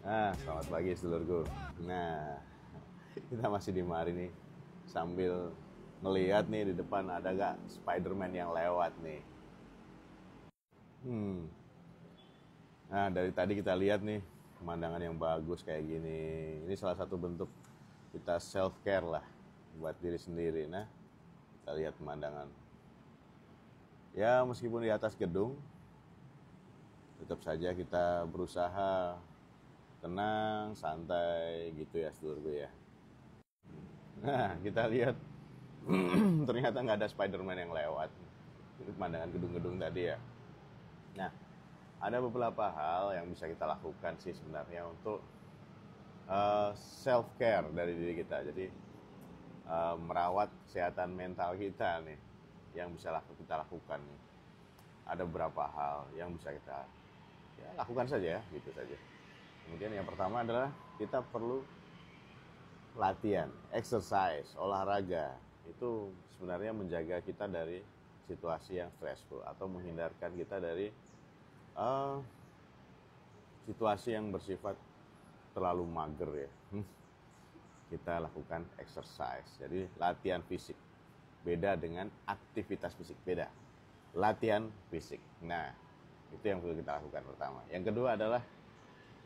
Selamat pagi sedulurku. Nah, kita masih di mari nih sambil ngelihat nih di depan ada gak Spider-Man yang lewat nih. Hmm. Nah, dari tadi kita lihat nih pemandangan yang bagus kayak gini. Ini salah satu bentuk kita self care lah buat diri sendiri. Nah, kita lihat pemandangan. Ya, meskipun di atas gedung, tetap saja kita berusaha tenang, santai gitu ya sedulurku ya. Nah, kita lihat ternyata nggak ada Spider-Man yang lewat. Itu pemandangan gedung-gedung tadi ya. Nah, ada beberapa hal yang bisa kita lakukan sih sebenarnya untuk self care dari diri kita. Jadi merawat kesehatan mental kita nih yang bisa kita lakukan nih. Ada beberapa hal yang bisa kita ya, lakukan saja ya, gitu saja. Kemudian yang pertama adalah kita perlu latihan, exercise, olahraga. Itu sebenarnya menjaga kita dari situasi yang stressful atau menghindarkan kita dari uh, situasi yang bersifat terlalu mager ya. Kita lakukan exercise. Jadi latihan fisik. Beda dengan aktivitas fisik, beda. Latihan fisik. Nah, itu yang perlu kita lakukan pertama. Yang kedua adalah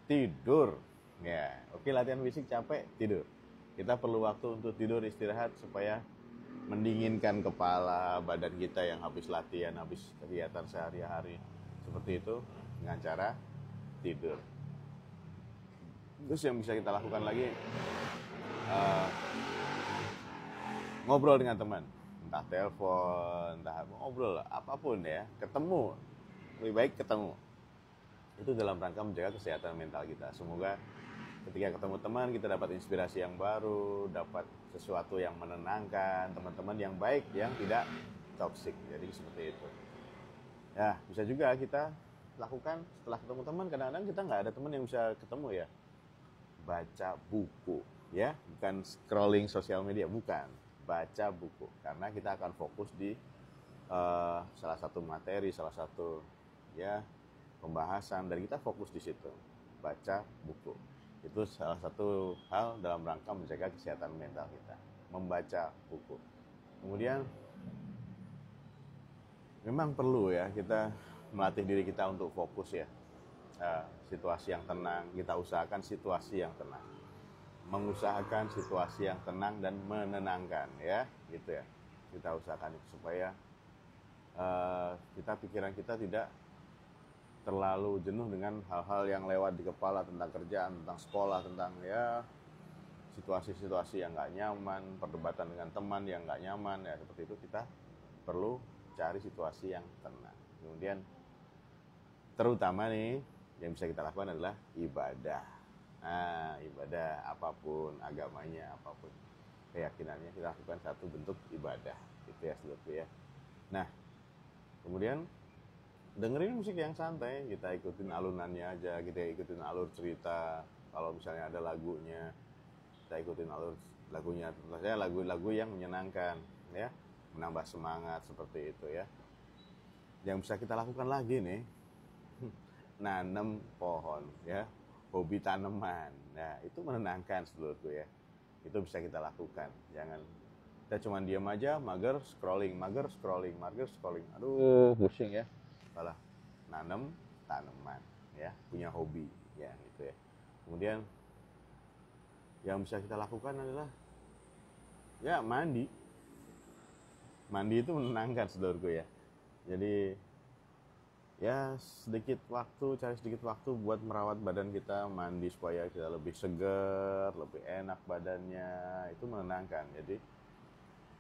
tidur. Ya, oke, latihan fisik capek, tidur. Kita perlu waktu untuk tidur, istirahat supaya mendinginkan kepala, badan kita yang habis latihan, habis kegiatan sehari-hari seperti itu dengan cara tidur. Terus yang bisa kita lakukan lagi, uh, ngobrol dengan teman, entah telepon, entah ngobrol, apapun ya, ketemu, lebih baik ketemu. Itu dalam rangka menjaga kesehatan mental kita. Semoga ketika ketemu teman kita dapat inspirasi yang baru, dapat sesuatu yang menenangkan, teman-teman yang baik, yang tidak toksik. Jadi seperti itu. Ya, bisa juga kita lakukan setelah ketemu teman. Kadang-kadang kita nggak ada teman yang bisa ketemu ya. Baca buku, ya, bukan scrolling sosial media, bukan. Baca buku, karena kita akan fokus di salah satu materi, salah satu ya pembahasan, dan kita fokus di situ. Baca buku itu salah satu hal dalam rangka menjaga kesehatan mental kita, membaca buku. Kemudian memang perlu ya kita melatih diri kita untuk fokus ya. Situasi yang tenang, kita usahakan situasi yang tenang, mengusahakan situasi yang tenang dan menenangkan ya, gitu ya. Kita usahakan itu supaya pikiran kita tidak terlalu jenuh dengan hal-hal yang lewat di kepala tentang kerjaan, tentang sekolah, tentang ya situasi-situasi yang nggak nyaman, perdebatan dengan teman yang nggak nyaman ya, seperti itu. Kita perlu cari situasi yang tenang. Kemudian terutama nih yang bisa kita lakukan adalah ibadah. Nah, ibadah apapun agamanya, apapun keyakinannya, kita lakukan satu bentuk ibadah gitu ya seluruh ya. Nah, kemudian dengerin musik yang santai, kita ikutin alunannya aja, kita ikutin alur cerita. Kalau misalnya ada lagunya, kita ikutin alur lagunya. Tentu saja lagu-lagu yang menyenangkan ya, menambah semangat seperti itu ya. Yang bisa kita lakukan lagi nih, nanam pohon ya, hobi tanaman. Nah, itu menenangkan seluruhku ya. Itu bisa kita lakukan. Jangan kita cuma diam aja, mager scrolling, mager scrolling, mager scrolling. Aduh, pusing ya. Salah. Nanam tanaman ya, punya hobi ya gitu ya. Kemudian yang bisa kita lakukan adalah ya mandi. Mandi itu menenangkan saudaraku ya. Jadi ya cari sedikit waktu buat merawat badan kita, mandi supaya kita lebih segar, lebih enak badannya, itu menenangkan. Jadi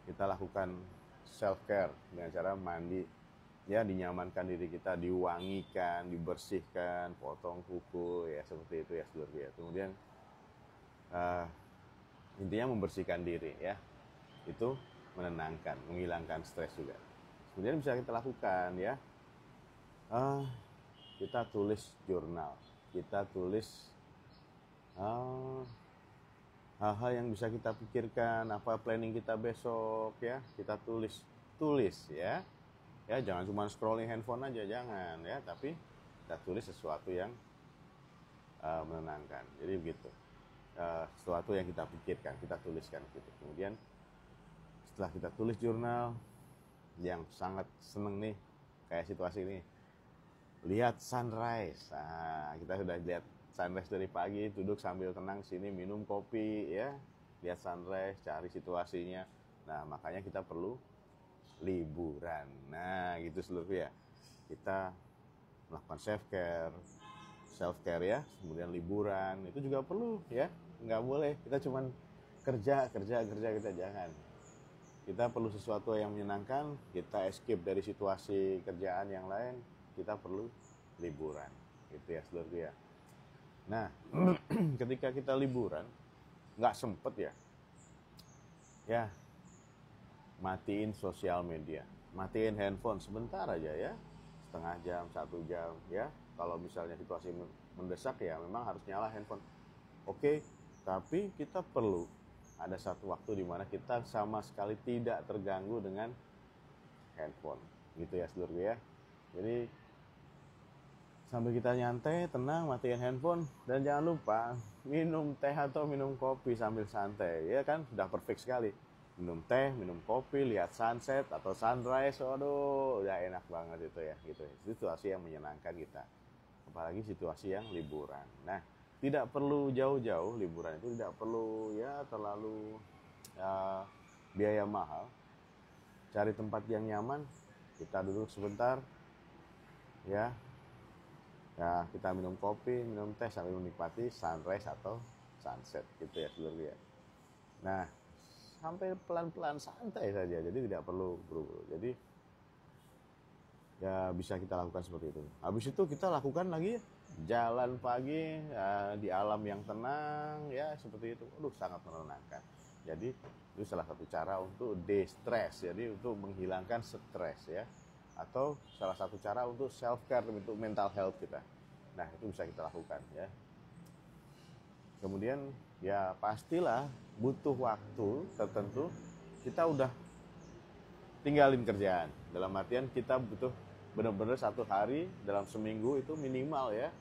kita lakukan self care dengan cara mandi ya, dinyamankan diri kita, diwangikan, dibersihkan, potong kuku ya, seperti itu ya saudara ya. Kemudian intinya membersihkan diri ya, itu menenangkan, menghilangkan stres juga. Kemudian bisa kita lakukan ya, kita tulis jurnal, kita tulis hal-hal yang bisa kita pikirkan, apa planning kita besok ya, kita tulis ya. Ya, jangan cuma scrolling handphone aja, jangan ya, tapi kita tulis sesuatu yang menenangkan. Jadi begitu. Sesuatu yang kita pikirkan, kita tuliskan gitu. Kemudian setelah kita tulis jurnal, yang sangat seneng nih kayak situasi ini, lihat sunrise. Nah, kita sudah lihat sunrise dari pagi, duduk sambil tenang sini minum kopi ya, lihat sunrise, cari situasinya. Nah, makanya kita perlu liburan. Nah, gitu seluruh ya. Kita melakukan self care ya, kemudian liburan itu juga perlu ya. Nggak boleh kita cuman kerja kita, jangan. Kita perlu sesuatu yang menyenangkan, kita escape dari situasi kerjaan yang lain, kita perlu liburan gitu ya seluruh ya. Nah, ketika kita liburan nggak sempet ya matiin sosial media, matiin handphone sebentar aja ya, setengah jam, 1 jam ya. Kalau misalnya situasi mendesak ya memang harus nyala handphone. Oke, tapi kita perlu ada satu waktu di mana kita sama sekali tidak terganggu dengan handphone gitu ya seluruh ya. Jadi sambil kita nyantai, tenang, matiin handphone, dan jangan lupa minum teh atau minum kopi sambil santai ya kan, sudah perfect sekali. Minum teh, minum kopi, lihat sunset atau sunrise, waduh udah enak banget itu ya gitu. Situasi yang menyenangkan kita, apalagi situasi yang liburan. Nah, tidak perlu jauh-jauh liburan itu, tidak perlu ya terlalu ya, biaya mahal. Cari tempat yang nyaman, kita duduk sebentar ya, kita minum kopi, minum teh sambil menikmati sunrise atau sunset gitu ya seluruh ya. Nah, sampai pelan-pelan santai saja, jadi tidak perlu buru-buru. Jadi ya bisa kita lakukan seperti itu. Habis itu kita lakukan lagi jalan pagi ya, di alam yang tenang ya, seperti itu. Aduh, sangat menenangkan. Jadi itu salah satu cara untuk de-stress, jadi untuk menghilangkan stres ya, atau salah satu cara untuk self care untuk mental health kita. Nah, itu bisa kita lakukan ya. Kemudian ya pastilah butuh waktu tertentu, kita udah tinggalin kerjaan, dalam artian kita butuh benar-benar 1 hari dalam seminggu itu minimal ya,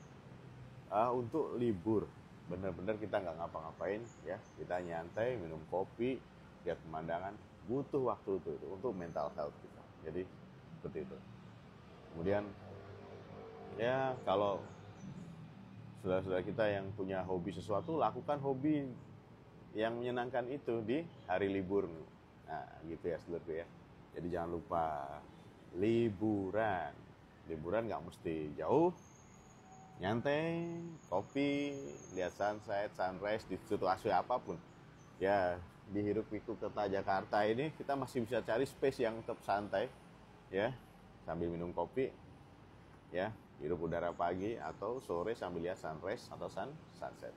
untuk libur, benar-benar kita nggak ngapa-ngapain ya, kita nyantai, minum kopi, lihat pemandangan. Butuh waktu itu untuk mental health kita, jadi seperti itu. Kemudian ya kalau saudara-saudara kita yang punya hobi sesuatu, lakukan hobi yang menyenangkan itu di hari libur. Nah gitu ya saudara ya. Jadi jangan lupa liburan. Liburan nggak mesti jauh, nyantai, kopi, lihat sunset, sunrise di situasi apapun. Ya di hiruk pikuk kota Jakarta ini kita masih bisa cari space yang tetap santai ya, sambil minum kopi ya, hirup udara pagi atau sore sambil lihat sunrise atau sunset.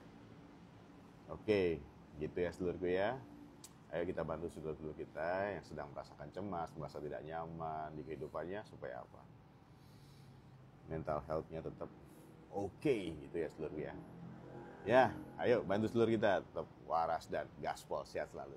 Oke, gitu ya seluruhku ya. Ayo kita bantu saudara-saudara kita yang sedang merasakan cemas, merasa tidak nyaman di kehidupannya, supaya apa? Mental health-nya tetap oke, gitu ya seluruh ya. Ya, ayo bantu seluruh kita tetap waras dan gaspol, sehat selalu.